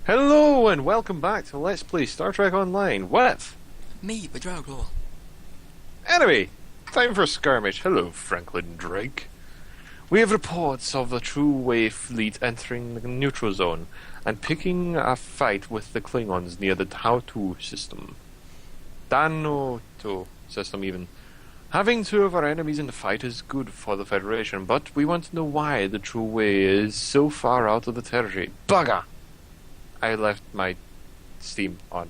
Hello and welcome back to Let's Play Star Trek Online with Me, TheDragoclaw. Enemy! Time for skirmish. Hello, Franklin Drake. We have reports of the True Wave fleet entering the neutral zone and picking a fight with the Klingons near the Tau-2 system. Dano-2 system even. Having two of our enemies in the fight is good for the Federation, but we want to know why the True Way is so far out of the territory. Bugger! I left my Steam on.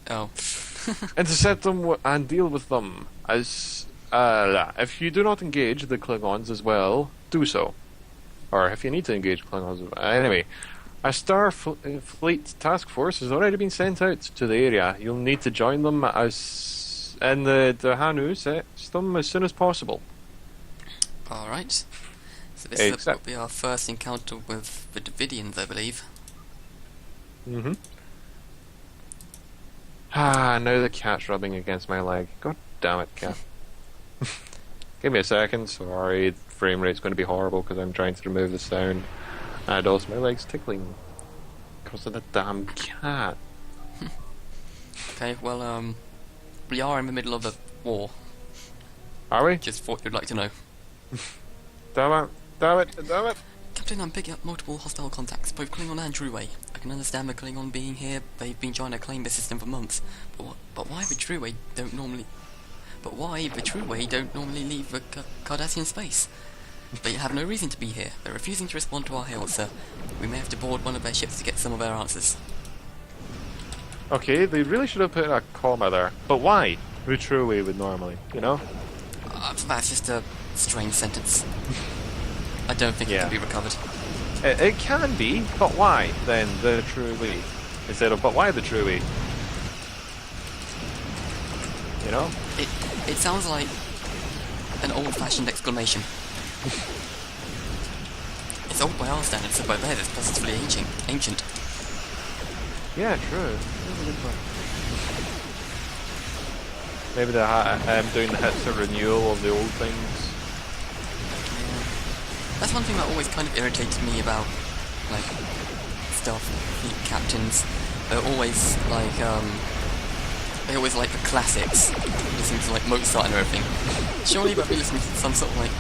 Oh. Intercept them and deal with them. As if you do not engage the Klingons as well, do so. Or if you need to engage Klingons. Anyway, a Fleet task force has already been sent out to the area. You'll need to join them as in the Hanu system as soon as possible. Alright. So this will be our first encounter with the Davidians, I believe. Mm-hmm. Now the cat's rubbing against my leg. God damn it, cat. Give me a second, sorry. The frame rate's going to be horrible because I'm trying to remove the sound. And also my leg's tickling because of the damn cat. Okay, well, we are in the middle of a war. Are we? Just thought you'd like to know. Damn it. Captain, I'm picking up multiple hostile contacts, both Klingon and True Way. I can understand the Klingon being here. They've been trying to claim the system for months. But why the True Way don't normally leave the Cardassian space? They have no reason to be here. They're refusing to respond to our hails, sir. We may have to board one of their ships to get some of their answers. Okay, they really should have put a comma there. But why? The True Way would normally, you know? That's just a strange sentence. I don't think it can be recovered. It can be, but why then the True Way? Instead of, but why the True Way? You know? It sounds like an old-fashioned exclamation. It's old by our standards, so by theirs it's positively ancient. Yeah, true. That's a good point. Maybe they're doing the hits of renewal of the old things. That's one thing that always kind of irritated me about, like, Stealth Fleet captains. They're always like, they always like the classics, listening to like Mozart and everything. Surely they'll be listening to some sort of like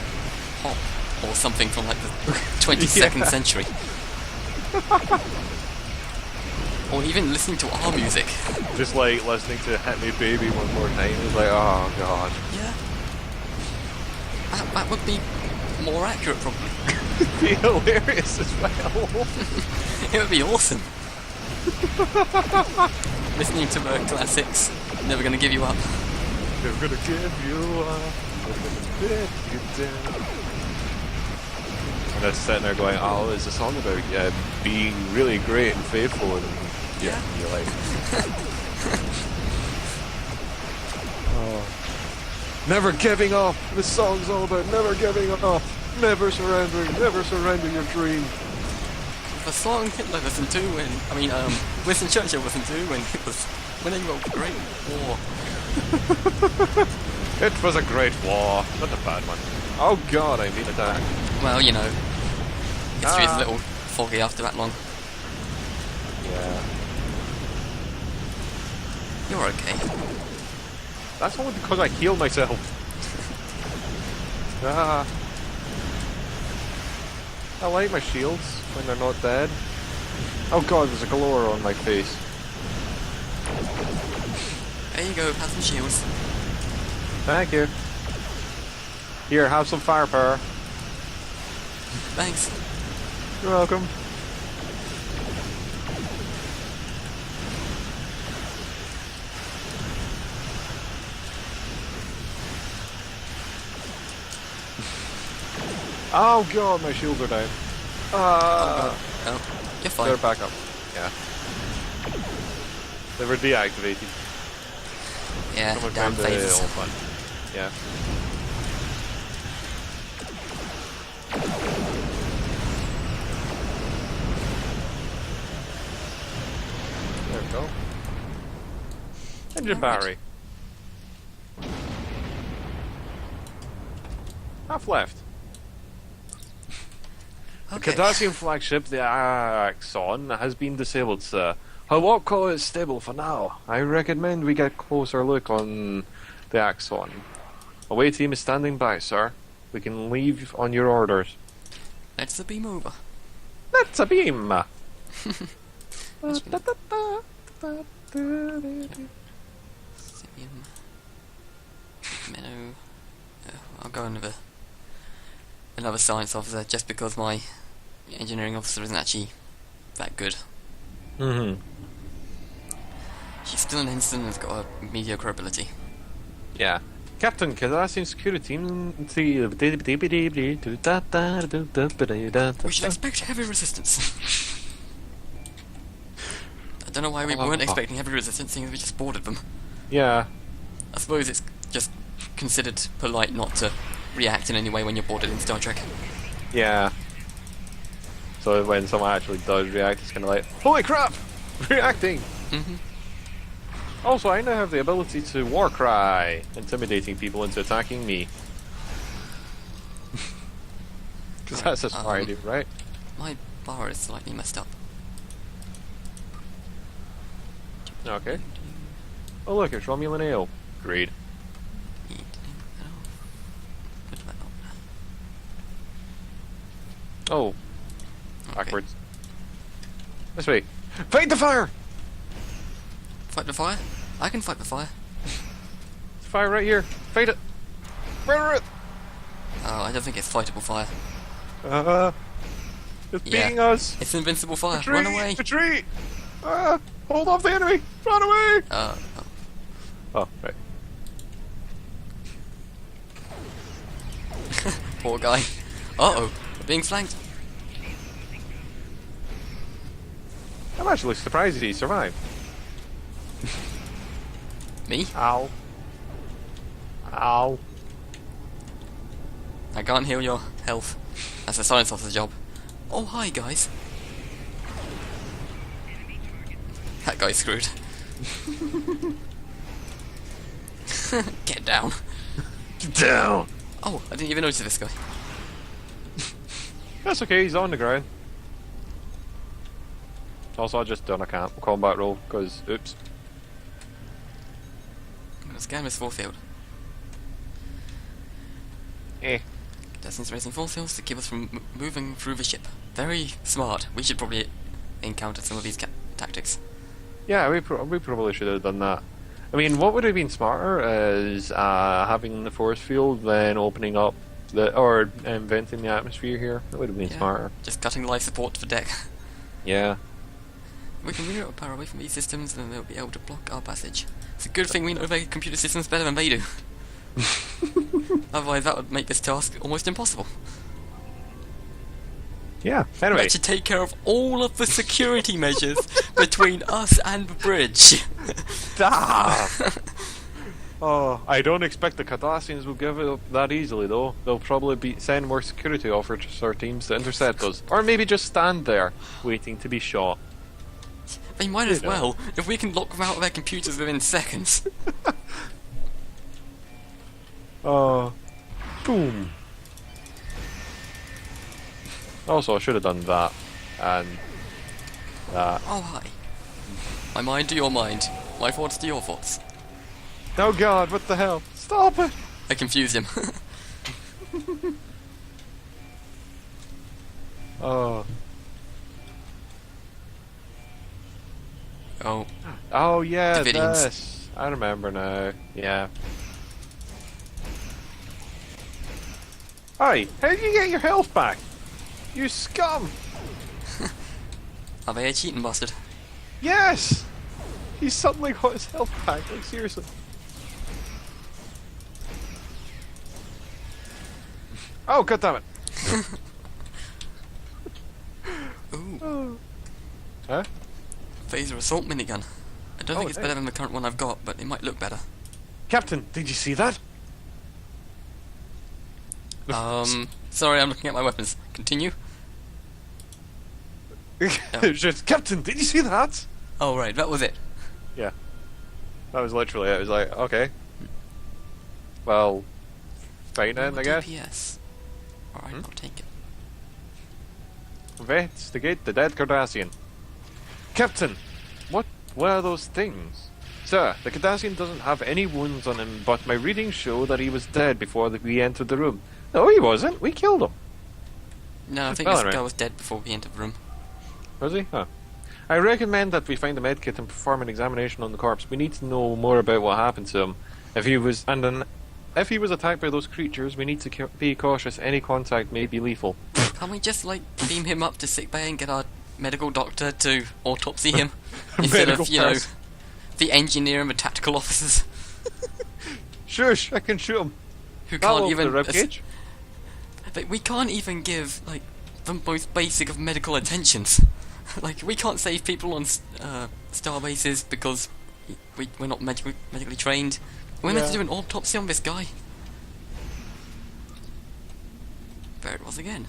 pop or something from like the 22nd century. Or even listening to our music. Just like listening to Hit Me Baby one more time. It's like, oh god. Yeah. That would be more accurate, probably. It'd be hilarious as well. It would be awesome. Listening to the classics, Never Gonna Give You Up. Never gonna give you up. Never gonna let you down. And they're sitting there going, oh, it's a song about being really great and faithful and you're like oh. Never giving up. This song's all about never giving up. Never surrendering. Never surrender your dream. The song Hitler listened to Winston Churchill listened to when he was winning the Great War. It was a great war, not a bad one. Oh god, I've been attacked. Well, you know, history is a little foggy after that long. Yeah. You're okay. That's only because I healed myself. I like my shields when they're not dead. Oh god, there's a galore on my face. There you go, have some shields. Thank you. Here, have some firepower. Thanks. You're welcome. Oh god, my shields are down. Oh, you're fine. They're back up. Yeah. They were deactivated. Yeah, Someone damn found the phases. old one. Yeah. There we go. Engine battery. Half left. Okay. The Cardassian flagship, the Axon, has been disabled, sir. Her warp core is stable for now. I recommend we get a closer look on the Axon. Away team is standing by, sir. We can leave on your orders. Let's the beam over. Let's a beam! Simeon. Minnow. I'll go with another science officer just because my engineering officer isn't actually that good. Mm-hmm. She's still an ensign and has got a mediocre ability. Yeah. Captain, Cardassian security team... We should expect heavy resistance. I don't know why we weren't expecting heavy resistance, seeing as we just boarded them. Yeah. I suppose it's just considered polite not to react in any way when you're boarded in Star Trek. Yeah. So when someone actually does react, it's kind of like, holy crap! Reacting! Mm-hmm. Also, I now have the ability to war cry, intimidating people into attacking me. Because that's a smart idea, right? My bar is slightly messed up. Okay. Oh look, it's Romulan ale. Great. Oh. Okay. Backwards. This way. Fight the fire! Fight the fire? I can fight the fire. There's fire right here. Fight it! Murder it! Oh, I don't think it's fightable fire. It's Yeah. beating us! It's invincible fire. Retreat! Run away! Retreat! Hold off the enemy! Run away! Oh. Oh, right. Poor guy. Uh-oh. We're being flanked. I'm actually surprised he survived. Me? Ow. Ow. I can't heal your health. That's a science officer's job. Oh, hi, guys. That guy's screwed. Get down. Get down! Oh, I didn't even notice this guy. That's okay, he's on the ground. Also, I just done a combat roll, because, oops. I'm gonna scan this force field. Eh. Cardassians raising force fields to keep us from moving through the ship. Very smart. We should probably encounter some of these tactics. Yeah, we probably should have done that. I mean, what would have been smarter is having the force field, then opening up or venting the atmosphere here. That would have been smarter. Just cutting life support to the deck. Yeah. We can reroute power away from these systems, and they'll be able to block our passage. It's a good thing we know their computer systems better than they do. Otherwise, that would make this task almost impossible. Yeah. Anyway. We should take care of all of the security measures between us and the bridge. Stop! Oh, I don't expect the Cardassians will give it up that easily, though. They'll probably send more security officer teams to intercept us, or maybe just stand there, waiting to be shot. They might as well, if we can lock them out of their computers within seconds. Oh, boom. Also, I should have done that, and that. Oh, hi. My mind to your mind. My thoughts to your thoughts. Oh god, what the hell? Stop it! I confused him. Oh. Oh. Oh yeah, Davidians. this. I remember now. Yeah. Hi, how did you get your health back? You scum! Are they a cheating bastard? Yes! He suddenly got his health back, like seriously. Oh, god damn it! Ooh. Huh? Phaser assault minigun. I don't think it's better than the current one I've got, but it might look better. Captain, did you see that? Sorry, I'm looking at my weapons. Continue. It's just, Captain, did you see that? Oh, right, that was it. Yeah. That was literally it. It was like, okay. Well, fine then, I guess. DPS. Alright, I'll take it. investigate the dead Cardassian. Captain, what were those things? Sir, the Cardassian doesn't have any wounds on him, but my readings show that he was dead before we entered the room. No, he wasn't. We killed him. No, I think Well, this anyway. guy was dead before we entered the room. Was he? Huh. I recommend that we find a medkit and perform an examination on the corpse. We need to know more about what happened to him. If he was attacked by those creatures, we need to be cautious. Any contact may be lethal. Can't we just, like, beam him up to sickbay and get our medical doctor to autopsy him? Instead of, Medical you know, person. the engineer and the tactical officers Shush, I can shoot him. who That'll can't open even... the ribcage. Like, we can't even give, like, the most basic of medical attentions. Like, we can't save people on star bases because we're not medically trained. We're meant to do an autopsy on this guy. There it was again.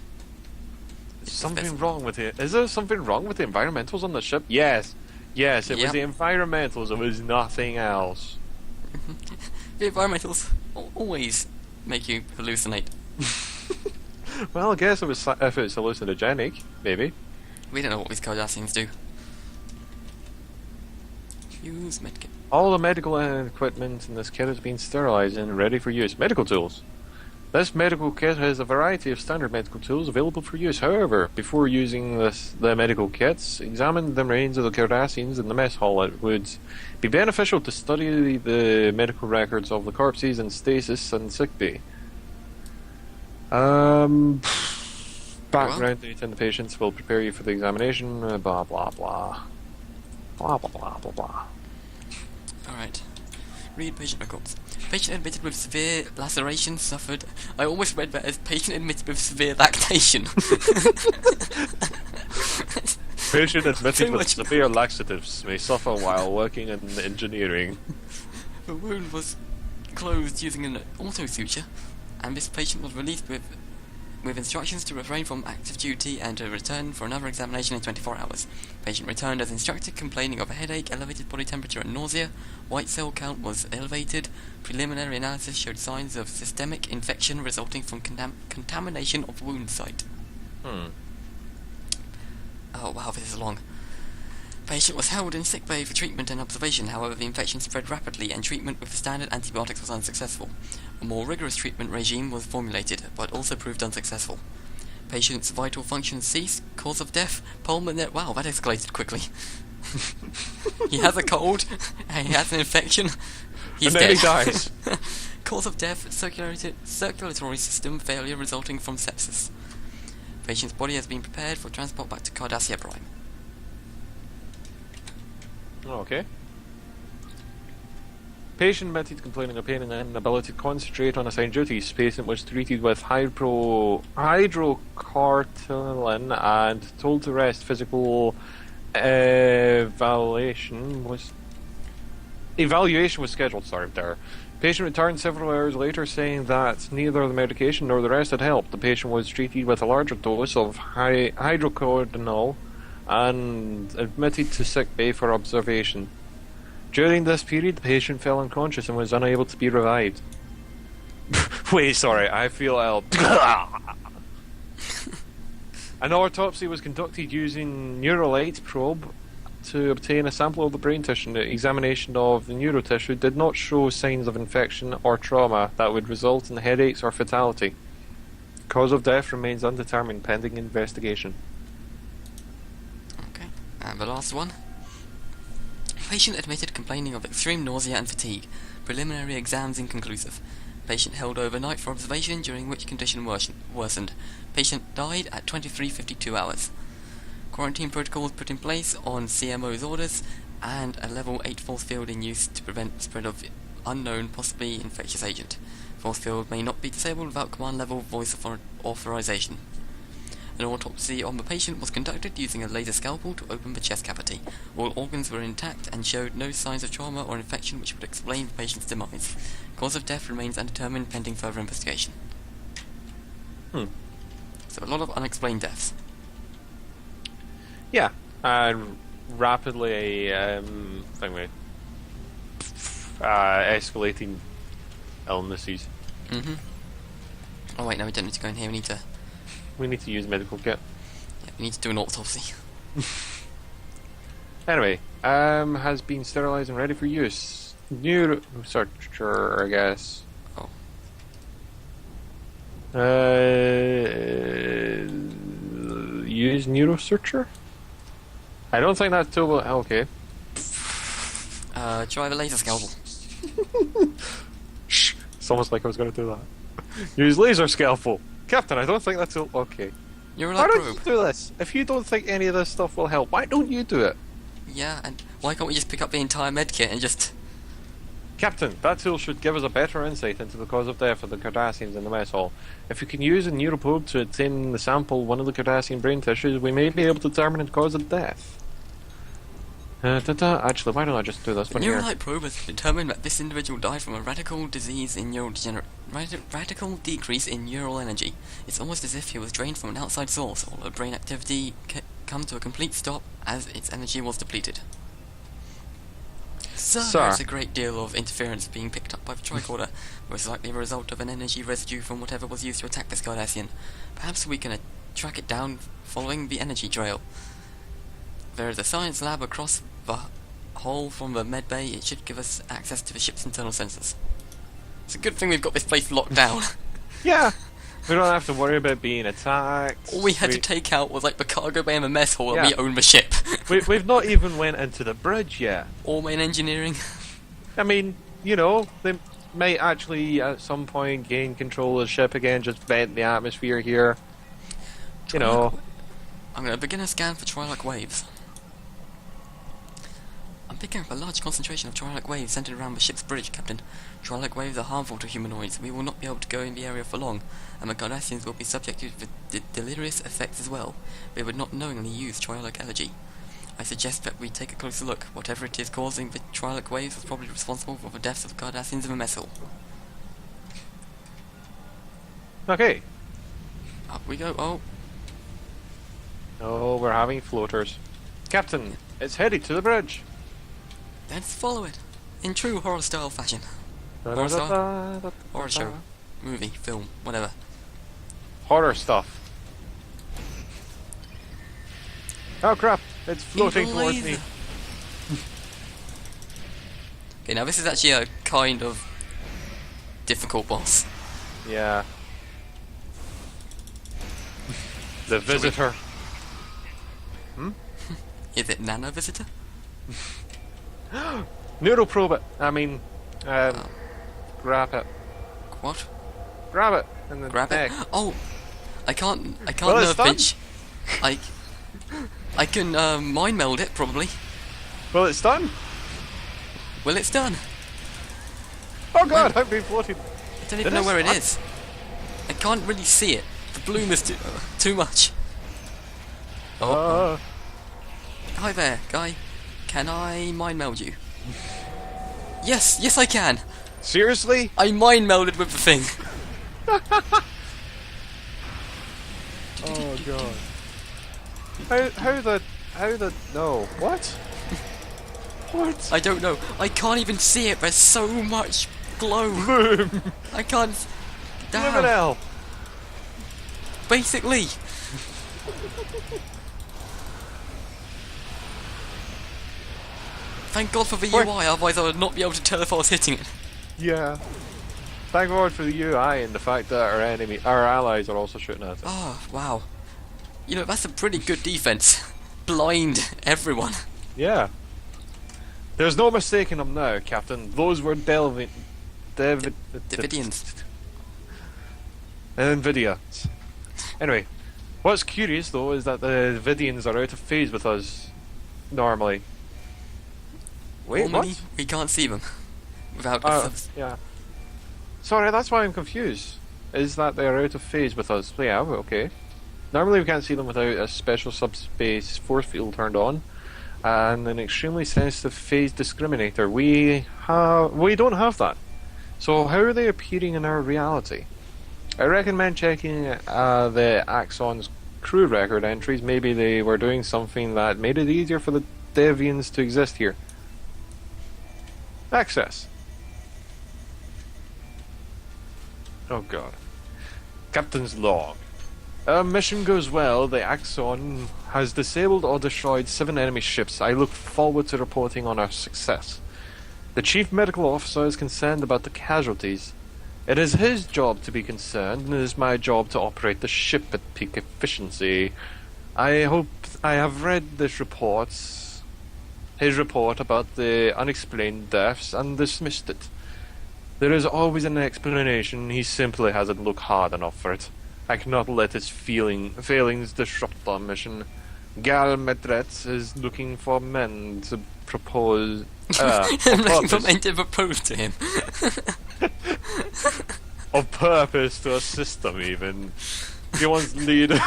Something wrong with it. Is there something wrong with the environmentals on the ship? Yes. Yes, it was Yep. the environmentals. It was nothing else. The environmentals always make you hallucinate. Well, I guess if it's hallucinogenic, maybe. We don't know what these Cardassians do. Use medkit. All the medical equipment in this kit has been sterilized and ready for use. Medical tools. This medical kit has a variety of standard medical tools available for use. However, before using the medical kits, examine the remains of the Cardassians in the mess hall. It would be beneficial to study the medical records of the corpses in stasis and sickbay. Background data in the patients will prepare you for the examination. Blah blah blah. Blah blah blah blah blah. Alright. Read patient records. Patient admitted with severe laceration suffered. I almost read that as patient admitted with severe lactation. Patient admitted Too with much. severe laxatives may suffer while working in engineering. The wound was closed using an auto suture, and this patient was released with instructions to refrain from active duty and to return for another examination in 24 hours. Patient returned as instructed, complaining of a headache, elevated body temperature and nausea. White cell count was elevated. Preliminary analysis showed signs of systemic infection resulting from contamination of wound site. Oh wow, this is long. Patient was held in sickbay for treatment and observation. However, the infection spread rapidly and treatment with standard antibiotics was unsuccessful. A more rigorous treatment regime was formulated, but also proved unsuccessful. Patient's vital functions ceased. Cause of death, pulmonary... Wow, that escalated quickly. He has a cold, and he has an infection. He's And then dead. he dies. Cause of death, circulatory system failure resulting from sepsis. Patient's body has been prepared for transport back to Cardassia Prime. Okay. Patient admitted complaining of pain and inability to concentrate on assigned duties. Patient was treated with hydrocortisone and told to rest. Physical evaluation was scheduled. Sorry, there. Patient returned several hours later saying that neither the medication nor the rest had helped. The patient was treated with a larger dose of hydrocortisone and admitted to sick bay for observation. During this period, the patient fell unconscious and was unable to be revived. Wait, sorry, I feel ill. An autopsy was conducted using Neuralite probe to obtain a sample of the brain tissue. The examination of the neurotissue did not show signs of infection or trauma that would result in headaches or fatality. Cause of death remains undetermined pending investigation. Okay, and the last one. Patient admitted complaining of extreme nausea and fatigue. Preliminary exams inconclusive. Patient held overnight for observation, during which condition worsened. Patient died at 23:52 hours. Quarantine protocols put in place on CMO's orders, and a level 8 force field in use to prevent spread of unknown, possibly infectious agent. Force field may not be disabled without command level voice authorization. An autopsy on the patient was conducted using a laser scalpel to open the chest cavity. All organs were intact and showed no signs of trauma or infection which would explain the patient's demise. Cause of death remains undetermined pending further investigation. So a lot of unexplained deaths. Yeah, and rapidly escalating illnesses. Oh wait, no, we don't need to go in here, we need to We need to use medical kit. Yeah, we need to do an autopsy. Anyway, has been sterilized and ready for use. New searcher, I guess. Oh. Use neurosearcher? I don't think that tool will. Okay. Try the laser scalpel. Shh. It's almost like I was going to do that. Use laser scalpel. Captain, I don't think that's okay. You're Why like don't you probe. do this? If you don't think any of this stuff will help, why don't you do it? Yeah, and why can't we just pick up the entire medkit and just... Captain, that tool should give us a better insight into the cause of death of the Cardassians in the mess hall. If you can use a neuroprobe to obtain the sample one of the Cardassian brain tissues, we may be able to determine the cause of death. Actually, why don't I just do this The one here? Neuralite probe has determined that this individual died from a radical decrease in neural energy. It's almost as if he was drained from an outside source, or the brain activity come to a complete stop as its energy was depleted. So, there's a great deal of interference being picked up by the tricorder, most likely a result of an energy residue from whatever was used to attack this Cardassian. Perhaps we can track it down following the energy trail. There is a science lab across the hall from the med bay. It should give us access to the ship's internal sensors. It's a good thing we've got this place locked down. Yeah! We don't have to worry about being attacked. All we had to take out was like the cargo bay and the mess hall, Yeah. and we own the ship. We've not even went into the bridge yet. All main engineering. I mean, you know, they might actually at some point gain control of the ship again, just vent the atmosphere here. You know. I'm going to begin a scan for Trilok waves. I'm picking up a large concentration of Trilok waves centered around the ship's bridge, Captain. Trilok waves are harmful to humanoids. We will not be able to go in the area for long, and the Cardassians will be subjected to delirious effects as well. They would not knowingly use Trilok energy. I suggest that we take a closer look. Whatever it is causing the Trilok waves is probably responsible for the deaths of the Cardassians in the mess hall. Okay. Up we go. Oh, Oh, we're having floaters. Captain, it's headed to the bridge. let's follow it. In true horror-style fashion. Horror show. Movie, film, whatever. Horror stuff. Oh crap, it's floating Evil towards me. laser. Okay, now this is actually a kind of difficult boss. Yeah. The visitor. Is it Nano Visitor? Neuroprobe it. I mean, grab it. What? Grab it in the Grab neck. it? Oh! I can't Well, it's nerve done. pinch. I can mind meld it, probably. Well, it's done. Well, it's done. Oh god, I've been floating. I don't even Did know where it what? is. I can't really see it. The bloom is too much. Oh. Hi there, guy. Can I mind meld you? Yes, I can. Seriously? I mind melded with the thing. Oh god. How the no. What? What? I don't know. I can't even see it. There's so much glow. Boom! I can't. Damn. Damn. Hell. Basically. Thank God for the What? UI, otherwise I would not be able to tell if I was hitting it. Yeah. Thank God for the UI and the fact that our allies are also shooting at us. Oh, wow. You know, that's a pretty good defense. Blind everyone. Yeah. There's no mistaking them now, Captain. Those were Davidians. Nvidia. Anyway, what's curious though is that the Vidians are out of phase with us normally. Wait, Normally, what? we can't see them. Without Yeah. Sorry, that's why I'm confused. Is that they're out of phase with us? Yeah, okay. Normally we can't see them without a special subspace force field turned on, and an extremely sensitive phase discriminator. We don't have that. So how are they appearing in our reality? I recommend checking the Axon's crew record entries. Maybe they were doing something that made it easier for the Deviants to exist here. Access. Oh god. Captain's log. Mission goes well. The Axon has disabled or destroyed 7 enemy ships. I look forward to reporting on our success. The Chief Medical Officer is concerned about the casualties. It is his job to be concerned, and it is my job to operate the ship at peak efficiency. I hope I have read his report about the unexplained deaths, and dismissed it. There is always an explanation. He simply hasn't looked hard enough for it. I cannot let his failings disrupt our mission. Gal Medret is looking for men to propose. I'm looking for men to propose to him. Of purpose to assist them, even. He wants leaders.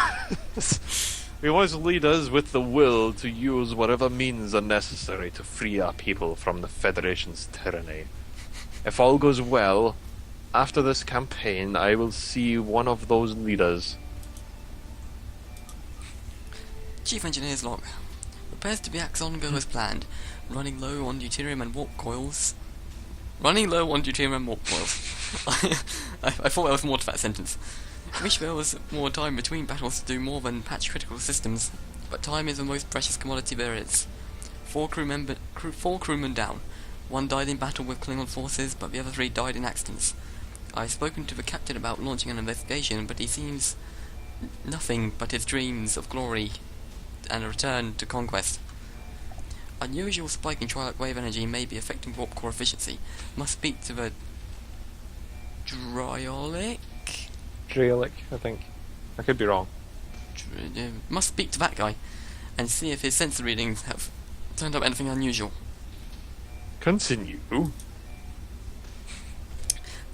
He wants leaders with the will to use whatever means are necessary to free our people from the Federation's tyranny. If all goes well, after this campaign, I will see one of those leaders. Chief Engineer's log. Repairs to the Axon go as planned. Running low on deuterium and warp coils. Running low on deuterium and warp coils. I thought there was more to that sentence. Wish there was more time between battles to do more than patch critical systems, but time is the most precious commodity there is. 4 crewmen down. 1 died in battle with Klingon forces, but the other 3 died in accidents. I've spoken to the captain about launching an investigation, but he seems nothing but his dreams of glory and a return to conquest. Unusual spike in Trilok wave energy may be affecting warp core efficiency. Must speak to the Dragoclaw? Dragoclaw, I think. I could be wrong. Must speak to that guy and see if his sensor readings have turned up anything unusual. Continue.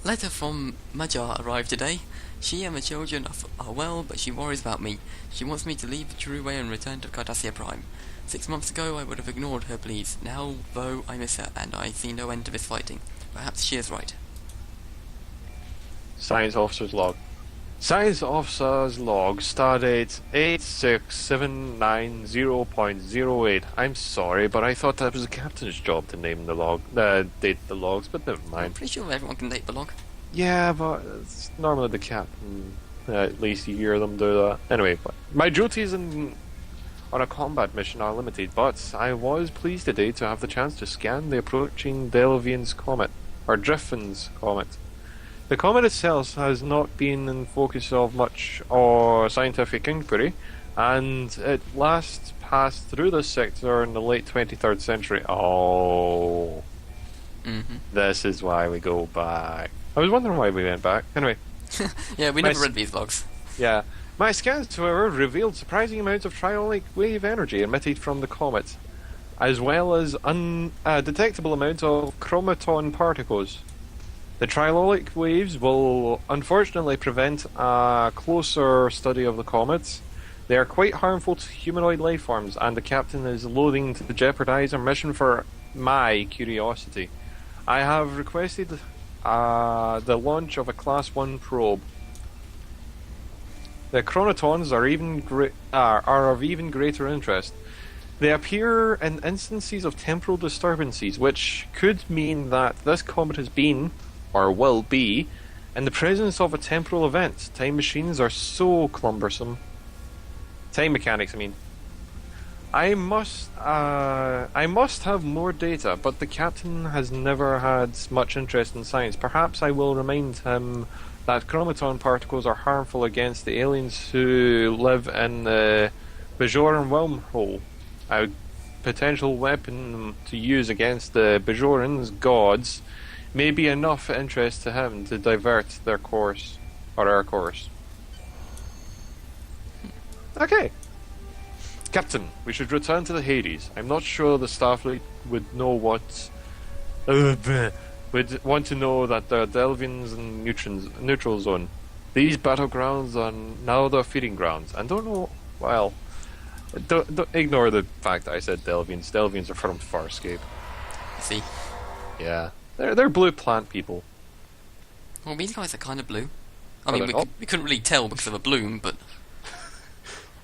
Letter from Majar arrived today. She and the children are well, but she worries about me. She wants me to leave the true way and return to Cardassia Prime. 6 months ago I would have ignored her pleas. Now, though, I miss her, and I see no end to this fighting. Perhaps she is right. Science Officer's Log. Science Officer's Log, stardate 8679.0.08. I'm sorry, but I thought that was the captain's job to name the log, date the logs, but never mind. I'm pretty sure everyone can date the log. Yeah, but it's normally the captain. At least you hear them do that. Anyway, my duties on a combat mission are limited, but I was pleased today to have the chance to scan the approaching Delvian's comet, or Driffin's comet. The comet itself has not been in focus of much or scientific inquiry, and it last passed through this sector in the late 23rd century. Oh. This is why we go back. I was wondering why we went back. Anyway. Yeah, we never read these logs. Yeah. My scans, however, revealed surprising amounts of triolic wave energy emitted from the comet, as well as undetectable amounts of chromaton particles. The triolic waves will unfortunately prevent a closer study of the comets. They are quite harmful to humanoid life forms, and the captain is loathing to jeopardize our mission for my curiosity. I have requested the launch of a Class 1 probe. The chronotons are of even greater interest. They appear in instances of temporal disturbances, which could mean that this comet has been, or will be, in the presence of a temporal event. Time machines are so cumbersome. Time mechanics, I mean. I must have more data, but the captain has never had much interest in science. Perhaps I will remind him that chromaton particles are harmful against the aliens who live in the Bajoran wormhole. A potential weapon to use against the Bajorans' gods may be enough interest to him to divert their course, or our course. Okay. Captain, we should return to the Hades. I'm not sure the Starfleet would know what... would want to know that there are Delvians and neutral zone. These battlegrounds are now their feeding grounds. And don't know... Well... Don't ignore the fact that I said Delvians. Delvians are from Farscape. See? Yeah. They're blue plant people. Well, these guys are kind of blue. I mean, we couldn't really tell because of a bloom, but...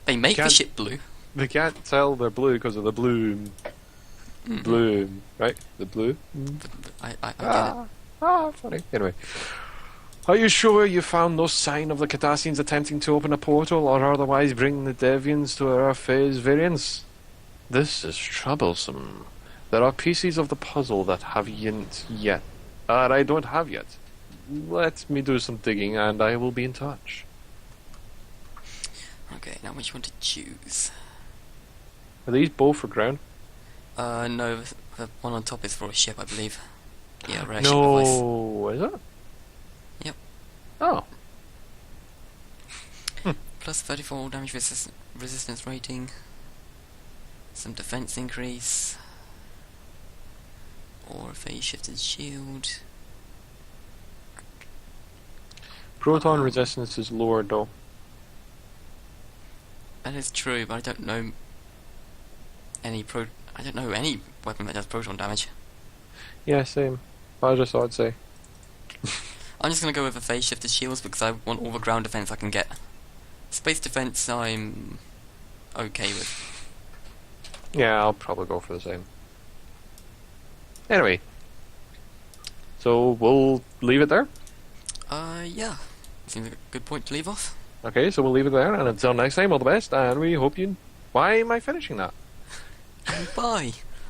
They make the ship blue. They can't tell they're blue because of the bloom. Bloom, right? The blue? I get it. Funny. Anyway. Are you sure you found no sign of the Cardassians attempting to open a portal or otherwise bring the Deviants to our phase variants? This is troublesome. There are pieces of the puzzle that I don't have yet. Let me do some digging and I will be in touch. Okay, now which one to choose? Are these both for ground? No, the one on top is for a ship, I believe. Yeah, rare ship device. No, is it? Yep. Oh. Plus 34 damage resistance rating. Some defense increase. Or a phase shifted shield. Proton resistance is lowered though. That is true, but I don't know any weapon that does proton damage. Yeah, same. I just thought I'd say. I'm just gonna go with the phase shifted shields because I want all the ground defense I can get. Space defense I'm okay with. Yeah, I'll probably go for the same. Anyway. So we'll leave it there? Yeah. Seems like a good point to leave off. Okay, so we'll leave it there, and until next time, all the best, and we hope you... Why am I finishing that? Bye!